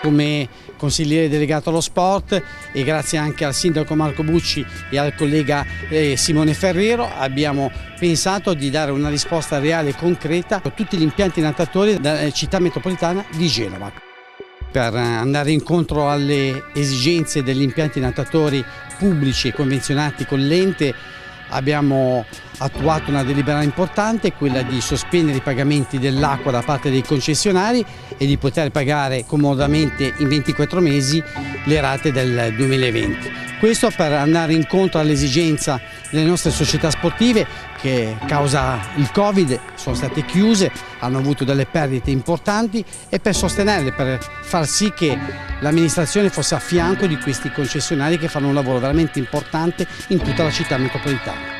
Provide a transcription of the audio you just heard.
come consigliere delegato allo sport e grazie anche al sindaco Marco Bucci e al collega Simone Ferrero abbiamo pensato di dare una risposta reale e concreta a tutti gli impianti natatori della città metropolitana di Genova. Per andare incontro alle esigenze degli impianti natatori pubblici e convenzionati con l'ente abbiamo attuato una delibera importante, quella di sospendere i pagamenti dell'acqua da parte dei concessionari e di poter pagare comodamente in 24 mesi le rate del 2020. Questo per andare incontro all'esigenza delle nostre società sportive che a causa il Covid sono state chiuse, hanno avuto delle perdite importanti e per sostenerle, per far sì che l'amministrazione fosse a fianco di questi concessionari che fanno un lavoro veramente importante in tutta la città metropolitana.